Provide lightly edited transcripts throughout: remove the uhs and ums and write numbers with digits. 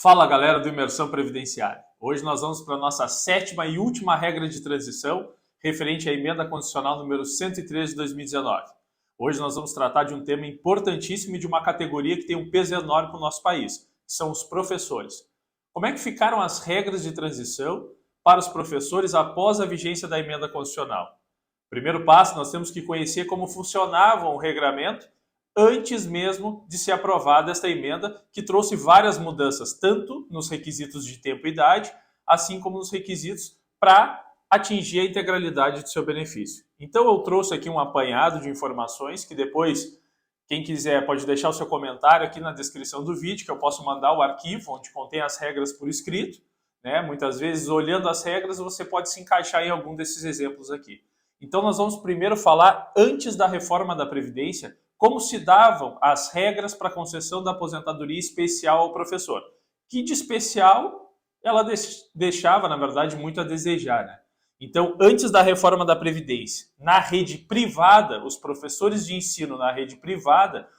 Fala galera do Imersão Previdenciária. Hoje nós vamos para a nossa sétima e última regra de transição referente à emenda constitucional número 103 de 2019. Hoje nós vamos tratar de um tema importantíssimo e de uma categoria que tem um peso enorme para o nosso país, que são os professores. Como é que ficaram as regras de transição para os professores após a vigência da emenda constitucional? Primeiro passo, nós temos que conhecer como funcionava o regramento antes mesmo de ser aprovada esta emenda, que trouxe várias mudanças, tanto nos requisitos de tempo e idade, assim como nos requisitos para atingir a integralidade do seu benefício. Então eu trouxe aqui um apanhado de informações que depois, quem quiser pode deixar o seu comentário aqui na descrição do vídeo, que eu posso mandar o arquivo onde contém as regras por escrito, né? Muitas vezes, olhando as regras, você pode se encaixar em algum desses exemplos aqui. Então nós vamos primeiro falar, antes da reforma da Previdência, como se davam as regras para a concessão da aposentadoria especial ao professor. Que de especial ela deixava, na verdade, muito a desejar, né? Então, antes da reforma da Previdência, na rede privada, os professores de ensino na rede privada,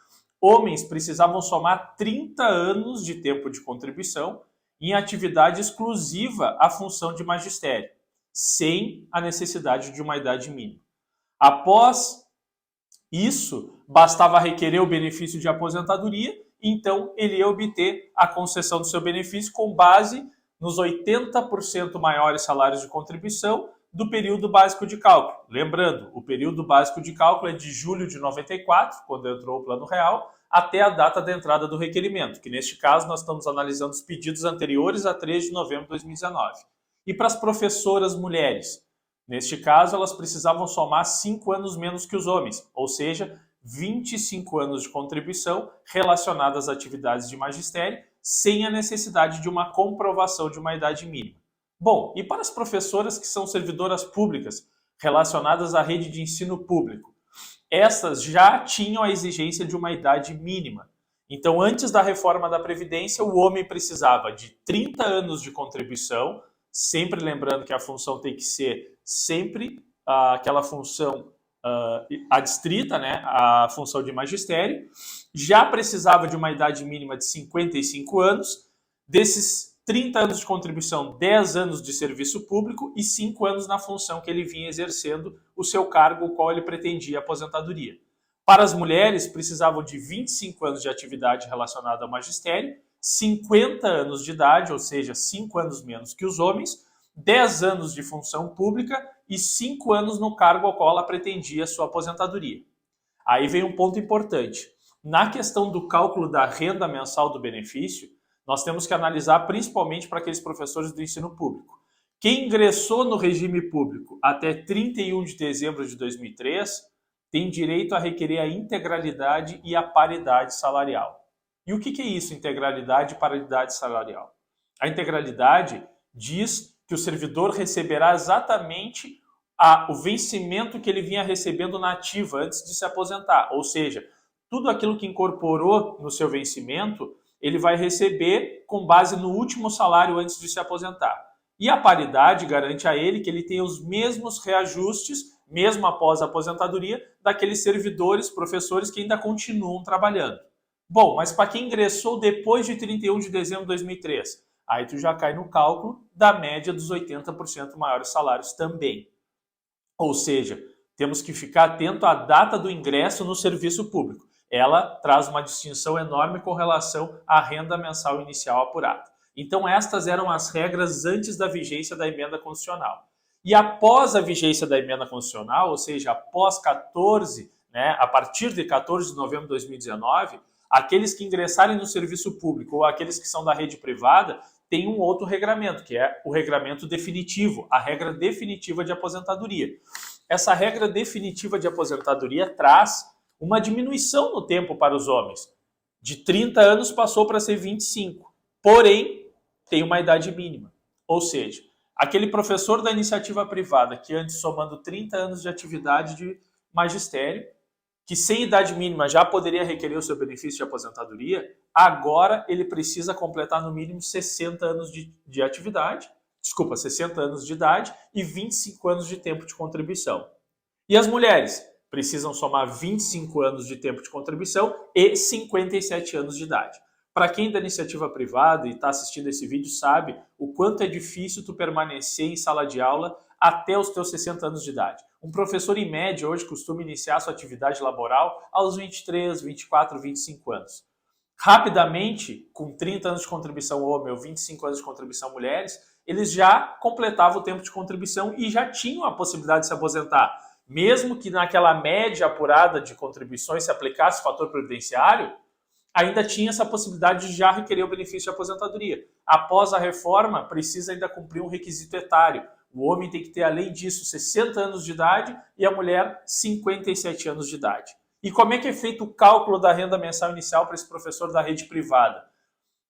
homens precisavam somar 30 anos de tempo de contribuição em atividade exclusiva à função de magistério, sem a necessidade de uma idade mínima. Após isso, bastava requerer o benefício de aposentadoria, então ele ia obter a concessão do seu benefício com base nos 80% maiores salários de contribuição do período básico de cálculo. Lembrando, o período básico de cálculo é de julho de 94, quando entrou o Plano Real, até a data da entrada do requerimento, que neste caso nós estamos analisando os pedidos anteriores a 3 de novembro de 2019. E para as professoras mulheres, neste caso, elas precisavam somar 5 anos menos que os homens, ou seja, 25 anos de contribuição relacionadas às atividades de magistério, sem a necessidade de uma comprovação de uma idade mínima. Bom, e para as professoras que são servidoras públicas, relacionadas à rede de ensino público, essas já tinham a exigência de uma idade mínima. Então, antes da reforma da Previdência, o homem precisava de 30 anos de contribuição, sempre lembrando que a função tem que ser sempre aquela função adstrita, né, a função de magistério, já precisava de uma idade mínima de 55 anos, desses 30 anos de contribuição, 10 anos de serviço público e 5 anos na função que ele vinha exercendo o seu cargo, o qual ele pretendia aposentadoria. Para as mulheres, precisavam de 25 anos de atividade relacionada ao magistério, 50 anos de idade, ou seja, 5 anos menos que os homens, 10 anos de função pública e 5 anos no cargo ao qual ela pretendia sua aposentadoria. Aí vem um ponto importante. Na questão do cálculo da renda mensal do benefício, nós temos que analisar principalmente para aqueles professores do ensino público. Quem ingressou no regime público até 31 de dezembro de 2003 tem direito a requerer a integralidade e a paridade salarial. E o que é isso, integralidade e paridade salarial? A integralidade diz que o servidor receberá exatamente o vencimento que ele vinha recebendo na ativa antes de se aposentar. Ou seja, tudo aquilo que incorporou no seu vencimento, ele vai receber com base no último salário antes de se aposentar. E a paridade garante a ele que ele tenha os mesmos reajustes, mesmo após a aposentadoria, daqueles servidores, professores que ainda continuam trabalhando. Bom, mas para quem ingressou depois de 31 de dezembro de 2003, aí tu já cai no cálculo da média dos 80% maiores salários também. Ou seja, temos que ficar atento à data do ingresso no serviço público. Ela traz uma distinção enorme com relação à renda mensal inicial apurada. Então estas eram as regras antes da vigência da emenda constitucional. E após a vigência da emenda constitucional, ou seja, após 14, a partir de 14 de novembro de 2019, aqueles que ingressarem no serviço público ou aqueles que são da rede privada têm um outro regramento, que é o regramento definitivo, a regra definitiva de aposentadoria. Essa regra definitiva de aposentadoria traz uma diminuição no tempo para os homens. De 30 anos passou para ser 25, porém tem uma idade mínima. Ou seja, aquele professor da iniciativa privada que antes somando 30 anos de atividade de magistério, que sem idade mínima já poderia requerer o seu benefício de aposentadoria, agora ele precisa completar no mínimo 60 anos de atividade, 60 anos de idade e 25 anos de tempo de contribuição. E as mulheres precisam somar 25 anos de tempo de contribuição e 57 anos de idade. Para quem é da iniciativa privada e está assistindo esse vídeo sabe o quanto é difícil tu permanecer em sala de aula até os teus 60 anos de idade. Um professor, em média, hoje costuma iniciar sua atividade laboral aos 23, 24, 25 anos. Rapidamente, com 30 anos de contribuição homem ou 25 anos de contribuição mulheres, eles já completavam o tempo de contribuição e já tinham a possibilidade de se aposentar. Mesmo que naquela média apurada de contribuições se aplicasse o fator previdenciário, ainda tinha essa possibilidade de já requerer o benefício de aposentadoria. Após a reforma, precisa ainda cumprir um requisito etário. O homem tem que ter, além disso, 60 anos de idade e a mulher 57 anos de idade. E como é que é feito o cálculo da renda mensal inicial para esse professor da rede privada?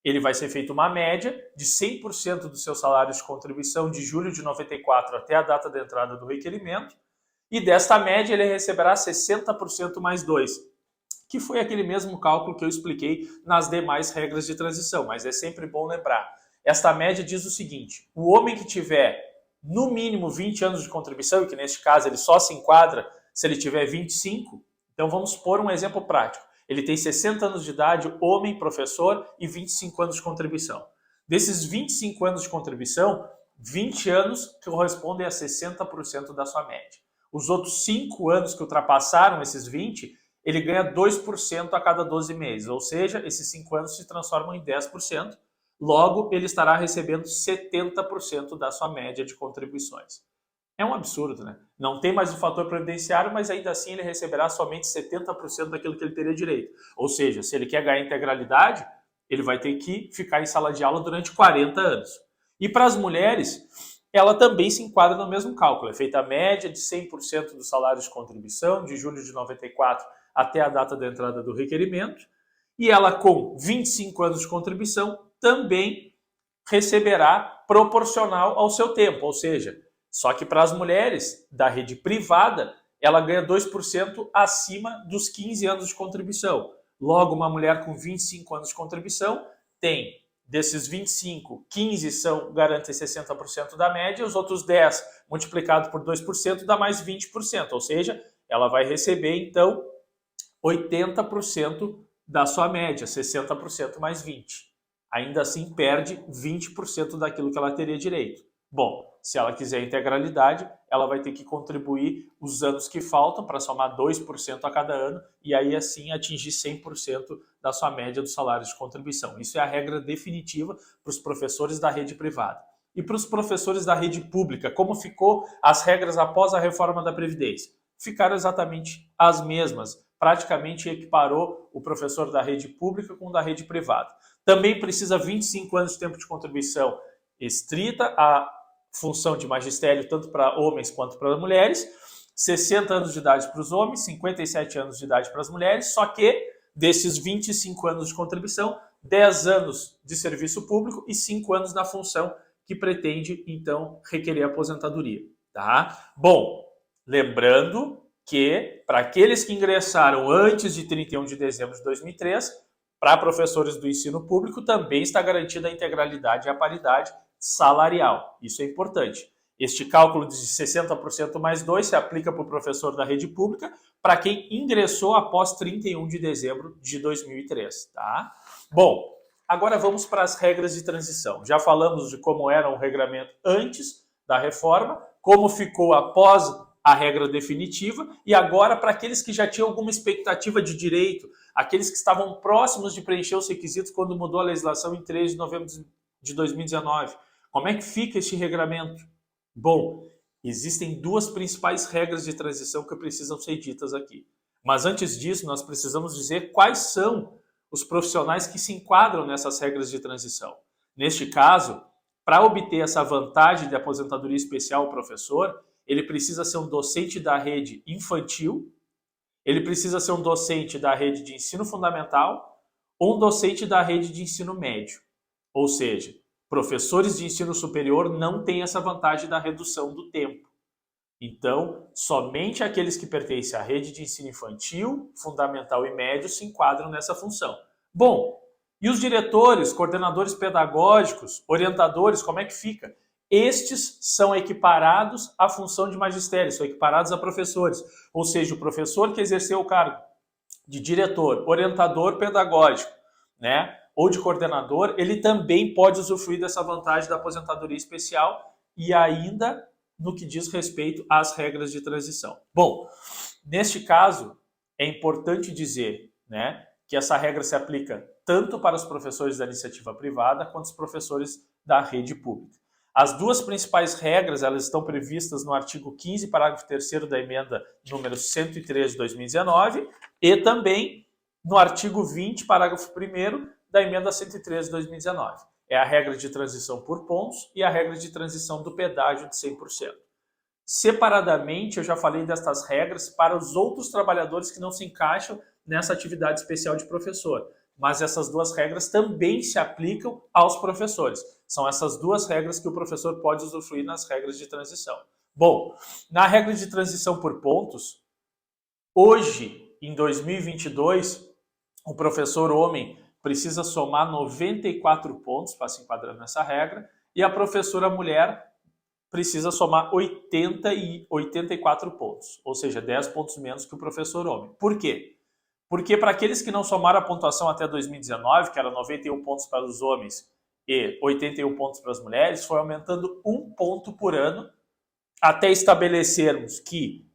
Ele vai ser feito uma média de 100% do seu salário de contribuição de julho de 94 até a data da entrada do requerimento, e desta média ele receberá 60% mais 2, que foi aquele mesmo cálculo que eu expliquei nas demais regras de transição, mas é sempre bom lembrar. Esta média diz o seguinte: o homem que tiver no mínimo 20 anos de contribuição, e que neste caso ele só se enquadra se ele tiver 25, então vamos pôr um exemplo prático. Ele tem 60 anos de idade, homem, professor, e 25 anos de contribuição. Desses 25 anos de contribuição, 20 anos correspondem a 60% da sua média. Os outros 5 anos que ultrapassaram esses 20, ele ganha 2% a cada 12 meses, ou seja, esses 5 anos se transformam em 10%, logo ele estará recebendo 70% da sua média de contribuições. É um absurdo, né? Não tem mais o fator previdenciário, mas ainda assim ele receberá somente 70% daquilo que ele teria direito. Ou seja, se ele quer ganhar integralidade, ele vai ter que ficar em sala de aula durante 40 anos. E para as mulheres, ela também se enquadra no mesmo cálculo. É feita a média de 100% do salário de contribuição, de julho de 94 até a data da entrada do requerimento. E ela, com 25 anos de contribuição, também receberá proporcional ao seu tempo, ou seja, só que para as mulheres da rede privada, ela ganha 2% acima dos 15 anos de contribuição. Logo, uma mulher com 25 anos de contribuição tem, desses 25, 15 garantem 60% da média, os outros 10 multiplicado por 2% dá mais 20%, ou seja, ela vai receber então 80% da sua média, 60% mais 20%. Ainda assim perde 20% daquilo que ela teria direito. Bom, se ela quiser integralidade, ela vai ter que contribuir os anos que faltam para somar 2% a cada ano e aí assim atingir 100% da sua média do salário de contribuição. Isso é a regra definitiva para os professores da rede privada. E para os professores da rede pública, como ficou as regras após a reforma da Previdência? Ficaram exatamente as mesmas. Praticamente equiparou o professor da rede pública com o da rede privada. Também precisa 25 anos de tempo de contribuição estrita, a função de magistério tanto para homens quanto para mulheres, 60 anos de idade para os homens, 57 anos de idade para as mulheres, só que desses 25 anos de contribuição, 10 anos de serviço público e 5 anos na função que pretende, então, requerer aposentadoria. Tá? Bom, lembrando que para aqueles que ingressaram antes de 31 de dezembro de 2003, para professores do ensino público também está garantida a integralidade e a paridade salarial. Isso é importante. Este cálculo de 60% mais 2 se aplica para o professor da rede pública para quem ingressou após 31 de dezembro de 2003. Tá? Bom, agora vamos para as regras de transição. Já falamos de como era o regramento antes da reforma, como ficou após a regra definitiva e agora para aqueles que já tinham alguma expectativa de direito, aqueles que estavam próximos de preencher os requisitos quando mudou a legislação em 3 de novembro de 2019. Como é que fica este regramento? Bom, existem duas principais regras de transição que precisam ser ditas aqui. Mas antes disso, nós precisamos dizer quais são os profissionais que se enquadram nessas regras de transição. Neste caso, para obter essa vantagem de aposentadoria especial ao professor, ele precisa ser um docente da rede infantil, ele precisa ser um docente da rede de ensino fundamental ou um docente da rede de ensino médio. Ou seja, professores de ensino superior não têm essa vantagem da redução do tempo. Então, somente aqueles que pertencem à rede de ensino infantil, fundamental e médio se enquadram nessa função. Bom, e os diretores, coordenadores pedagógicos, orientadores, como é que fica? Estes são equiparados à função de magistério, são equiparados a professores. Ou seja, o professor que exerceu o cargo de diretor, orientador pedagógico, né? ou de coordenador, ele também pode usufruir dessa vantagem da aposentadoria especial e ainda no que diz respeito às regras de transição. Bom, neste caso, é importante dizer, né, que essa regra se aplica tanto para os professores da iniciativa privada quanto os professores da rede pública. As duas principais regras, elas estão previstas no artigo 15, parágrafo 3º da emenda número 103 de 2019 e também no artigo 20, parágrafo 1º da emenda 103 de 2019. É a regra de transição por pontos e a regra de transição do pedágio de 100%. Separadamente, eu já falei destas regras para os outros trabalhadores que não se encaixam nessa atividade especial de professor. Mas essas duas regras também se aplicam aos professores. São essas duas regras que o professor pode usufruir nas regras de transição. Bom, na regra de transição por pontos, hoje, em 2022, o professor homem precisa somar 94 pontos para se enquadrar nessa regra e a professora mulher precisa somar 84 pontos, ou seja, 10 pontos menos que o professor homem. Por quê? Porque para aqueles que não somaram a pontuação até 2019, que era 91 pontos para os homens e 81 pontos para as mulheres, foi aumentando 1 ponto por ano até estabelecermos que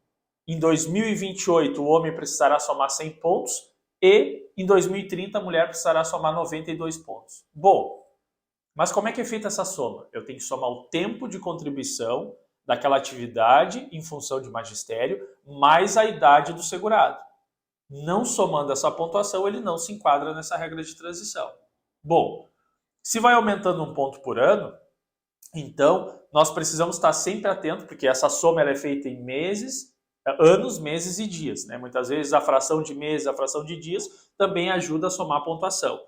em 2028 o homem precisará somar 100 pontos e em 2030 a mulher precisará somar 92 pontos. Bom, mas como é que é feita essa soma? Eu tenho que somar o tempo de contribuição daquela atividade em função de magistério mais a idade do segurado. Não somando essa pontuação, ele não se enquadra nessa regra de transição. Bom, se vai aumentando 1 ponto por ano, então nós precisamos estar sempre atentos, porque essa soma ela é feita em meses, anos, meses e dias, né? Muitas vezes a fração de meses, a fração de dias também ajuda a somar a pontuação.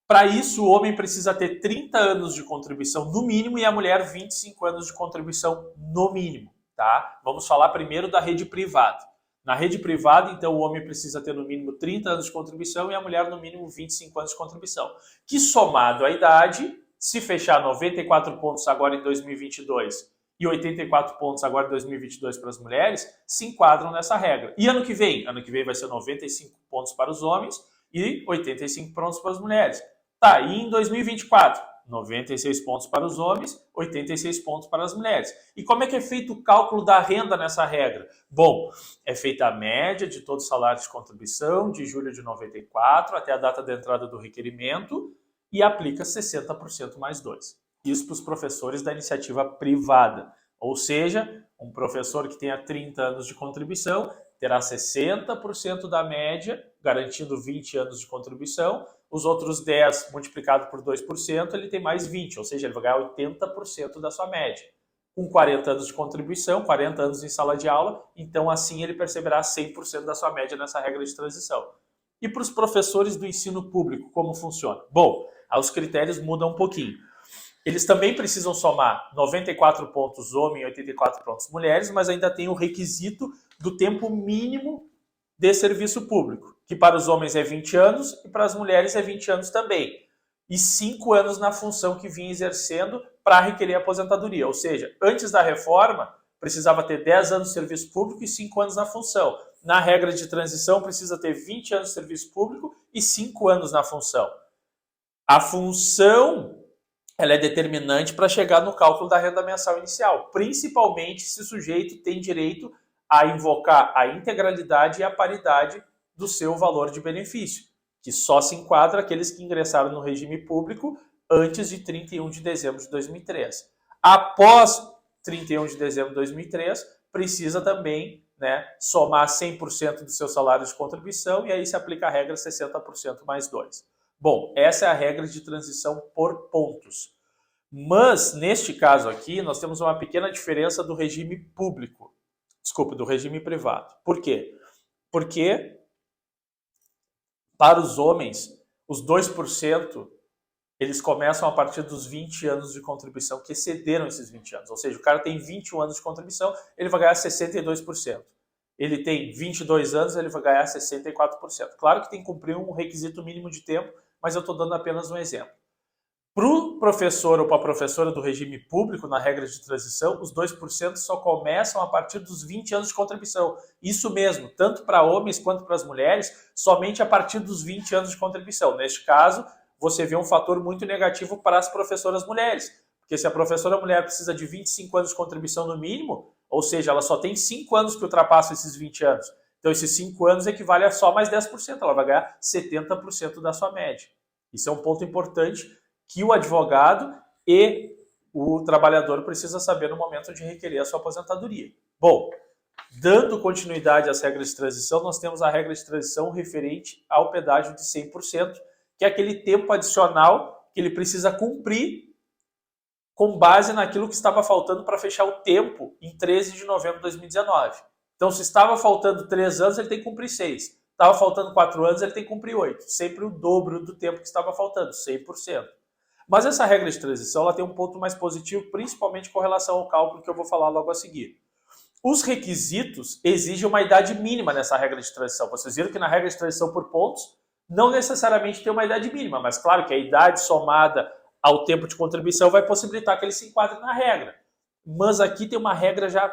Para isso, o homem precisa ter 30 anos de contribuição no mínimo e a mulher 25 anos de contribuição no mínimo, tá? Vamos falar primeiro da rede privada. Na rede privada, então, o homem precisa ter no mínimo 30 anos de contribuição e a mulher no mínimo 25 anos de contribuição. Que somado à idade, se fechar 94 pontos agora em 2022 e 84 pontos agora em 2022 para as mulheres, se enquadram nessa regra. E ano que vem? Ano que vem vai ser 95 pontos para os homens e 85 pontos para as mulheres. Tá, e em 2024? 96 pontos para os homens, 86 pontos para as mulheres. E como é que é feito o cálculo da renda nessa regra? Bom, é feita a média de todos os salários de contribuição de julho de 94 até a data da entrada do requerimento e aplica 60% mais 2. Isso para os professores da iniciativa privada. Ou seja, um professor que tenha 30 anos de contribuição terá 60% da média, garantindo 20 anos de contribuição. Os outros 10 multiplicado por 2%, ele tem mais 20, ou seja, ele vai ganhar 80% da sua média. Com 40 anos de contribuição, 40 anos em sala de aula, então assim ele perceberá 100% da sua média nessa regra de transição. E para os professores do ensino público, como funciona? Bom, os critérios mudam um pouquinho. Eles também precisam somar 94 pontos homem e 84 pontos mulheres, mas ainda tem o requisito do tempo mínimo de serviço público, que para os homens é 20 anos e para as mulheres é 20 anos também. E 5 anos na função que vinha exercendo para requerer aposentadoria. Ou seja, antes da reforma, precisava ter 10 anos de serviço público e 5 anos na função. Na regra de transição, precisa ter 20 anos de serviço público e 5 anos na função. A função ela é determinante para chegar no cálculo da renda mensal inicial, principalmente se o sujeito tem direito a invocar a integralidade e a paridade do seu valor de benefício, que só se enquadra aqueles que ingressaram no regime público antes de 31 de dezembro de 2003. Após 31 de dezembro de 2003, precisa também, né, somar 100% do seu salário de contribuição e aí se aplica a regra 60% mais 2. Bom, essa é a regra de transição por pontos. Mas, neste caso aqui, nós temos uma pequena diferença do regime público. Desculpa, do regime privado. Por quê? Porque, para os homens, os 2%, eles começam a partir dos 20 anos de contribuição, que excederam esses 20 anos. Ou seja, o cara tem 21 anos de contribuição, ele vai ganhar 62%. Ele tem 22 anos, ele vai ganhar 64%. Claro que tem que cumprir um requisito mínimo de tempo, mas eu estou dando apenas um exemplo. Para o professor ou para a professora do regime público, na regra de transição, os 2% só começam a partir dos 20 anos de contribuição. Isso mesmo, tanto para homens quanto para as mulheres, somente a partir dos 20 anos de contribuição. Neste caso, você vê um fator muito negativo para as professoras mulheres. Porque se a professora mulher precisa de 25 anos de contribuição no mínimo, ou seja, ela só tem 5 anos que ultrapassam esses 20 anos. Então, esses 5 anos equivale a só mais 10%. Ela vai ganhar 70% da sua média. Isso é um ponto importante que o advogado e o trabalhador precisa saber no momento de requerer a sua aposentadoria. Bom, dando continuidade às regras de transição, nós temos a regra de transição referente ao pedágio de 100%, que é aquele tempo adicional que ele precisa cumprir com base naquilo que estava faltando para fechar o tempo em 13 de novembro de 2019. Então, se estava faltando 3 anos, ele tem que cumprir 6. Estava faltando 4 anos, ele tem que cumprir 8. Sempre o dobro do tempo que estava faltando, 100%. Mas essa regra de transição ela tem um ponto mais positivo, principalmente com relação ao cálculo que eu vou falar logo a seguir. Os requisitos exigem uma idade mínima nessa regra de transição. Vocês viram que na regra de transição por pontos, não necessariamente tem uma idade mínima, mas claro que a idade somada ao tempo de contribuição vai possibilitar que ele se enquadre na regra. Mas aqui tem uma regra já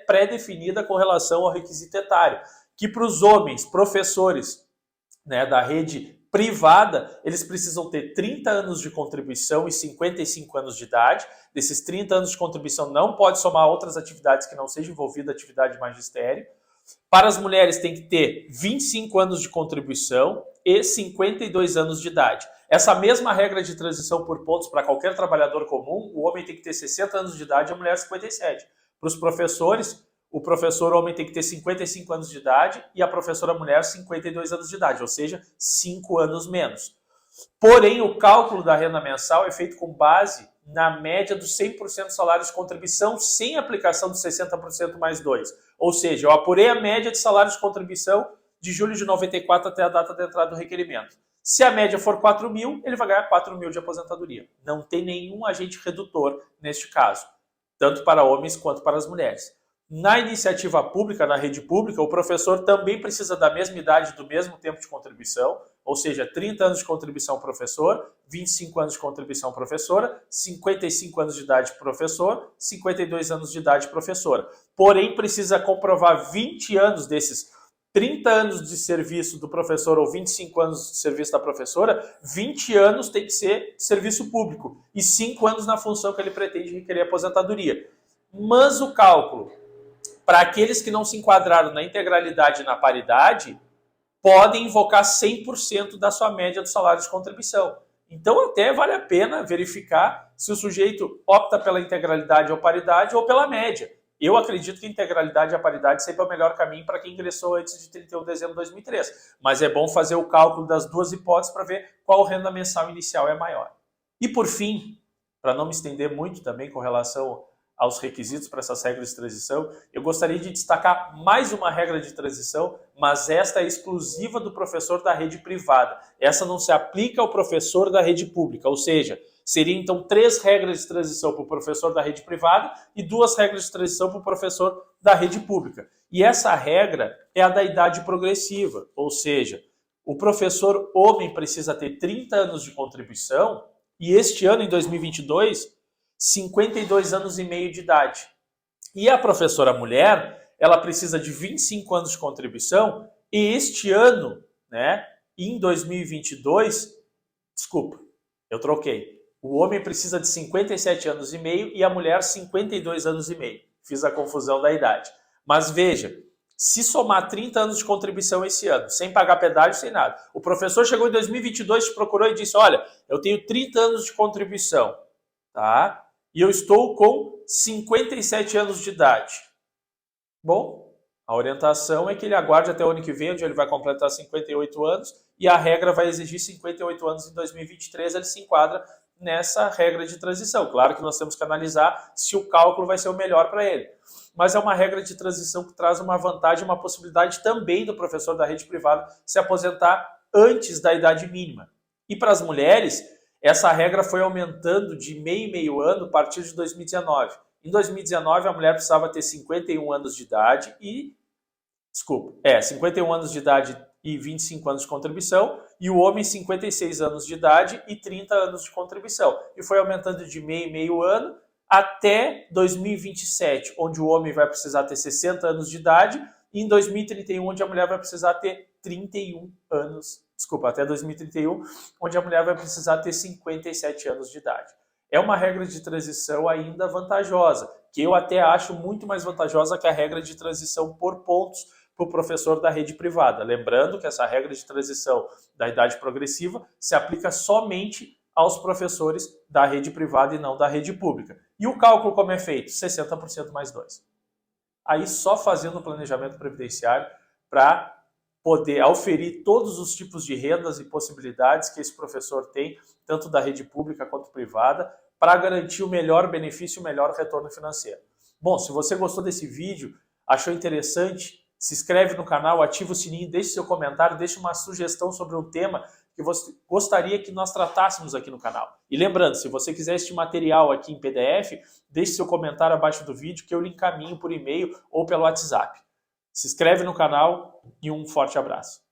pré-definida com relação ao requisito etário, que para os homens, professores, né, da rede privada, eles precisam ter 30 anos de contribuição e 55 anos de idade. Desses 30 anos de contribuição não pode somar outras atividades que não seja envolvida atividade de magistério. Para as mulheres tem que ter 25 anos de contribuição e 52 anos de idade. Essa mesma regra de transição por pontos para qualquer trabalhador comum, o homem tem que ter 60 anos de idade e a mulher 57. Para os professores, o professor homem tem que ter 55 anos de idade e a professora mulher 52 anos de idade, ou seja, 5 anos menos. Porém, o cálculo da renda mensal é feito com base na média dos 100% do salário de contribuição sem aplicação dos 60% mais 2. Ou seja, eu apurei a média de salário de contribuição de julho de 94 até a data de entrada do requerimento. Se a média for 4 mil, ele vai ganhar 4 mil de aposentadoria. Não tem nenhum agente redutor neste caso, tanto para homens quanto para as mulheres. Na iniciativa pública, na rede pública, o professor também precisa da mesma idade, do mesmo tempo de contribuição, ou seja, 30 anos de contribuição professor, 25 anos de contribuição professora, 55 anos de idade professor, 52 anos de idade professora. Porém, precisa comprovar 20 anos desses 30 anos de serviço do professor ou 25 anos de serviço da professora, 20 anos tem que ser serviço público e 5 anos na função que ele pretende requerer aposentadoria. Mas o cálculo para aqueles que não se enquadraram na integralidade e na paridade, podem invocar 100% da sua média do salário de contribuição. Então, até vale a pena verificar se o sujeito opta pela integralidade ou paridade ou pela média. Eu acredito que a integralidade e a paridade sempre é o melhor caminho para quem ingressou antes de 31 de dezembro de 2003. Mas é bom fazer o cálculo das duas hipóteses para ver qual renda mensal inicial é maior. E por fim, para não me estender muito também com relação aos requisitos para essas regras de transição, eu gostaria de destacar mais uma regra de transição, mas esta é exclusiva do professor da rede privada. Essa não se aplica ao professor da rede pública, ou seja, seria então 3 regras de transição para o professor da rede privada e 2 regras de transição para o professor da rede pública. E essa regra é a da idade progressiva, ou seja, o professor homem precisa ter 30 anos de contribuição e este ano, em 2022, 52 anos e meio de idade. E a professora mulher, ela precisa de 25 anos de contribuição e este ano, né, em 2022, desculpa, eu troquei. O homem precisa de 57 anos e meio e a mulher 52 anos e meio. Fiz a confusão da idade. Mas veja, se somar 30 anos de contribuição esse ano, sem pagar pedágio, sem nada. O professor chegou em 2022, te procurou e disse, olha, eu tenho 30 anos de contribuição, tá? E eu estou com 57 anos de idade. Bom, a orientação é que ele aguarde até o ano que vem, onde ele vai completar 58 anos, e a regra vai exigir 58 anos em 2023, ele se enquadra nessa regra de transição. Claro que nós temos que analisar se o cálculo vai ser o melhor para ele. Mas é uma regra de transição que traz uma vantagem, uma possibilidade também do professor da rede privada se aposentar antes da idade mínima. E para as mulheres, essa regra foi aumentando de meio em meio ano a partir de 2019. Em 2019, a mulher precisava ter 51 anos de idade e... 51 anos de idade e 25 anos de contribuição, e o homem 56 anos de idade e 30 anos de contribuição. E foi aumentando de meio em meio ano até 2027, onde o homem vai precisar ter 60 anos de idade, e em 2031, onde a mulher vai precisar ter 31 anos até 2031, onde a mulher vai precisar ter 57 anos de idade. É uma regra de transição ainda vantajosa, que eu até acho muito mais vantajosa que a regra de transição por pontos para o professor da rede privada. Lembrando que essa regra de transição da idade progressiva se aplica somente aos professores da rede privada e não da rede pública. E o cálculo como é feito? 60% mais 2. Aí só fazendo o planejamento previdenciário para poder auferir todos os tipos de rendas e possibilidades que esse professor tem, tanto da rede pública quanto privada, para garantir o melhor benefício e o melhor retorno financeiro. Bom, se você gostou desse vídeo, achou interessante, se inscreve no canal, ativa o sininho, deixe seu comentário, deixe uma sugestão sobre um tema que você gostaria que nós tratássemos aqui no canal. E lembrando, se você quiser este material aqui em PDF, deixe seu comentário abaixo do vídeo que eu lhe encaminho por e-mail ou pelo WhatsApp. Se inscreve no canal e um forte abraço.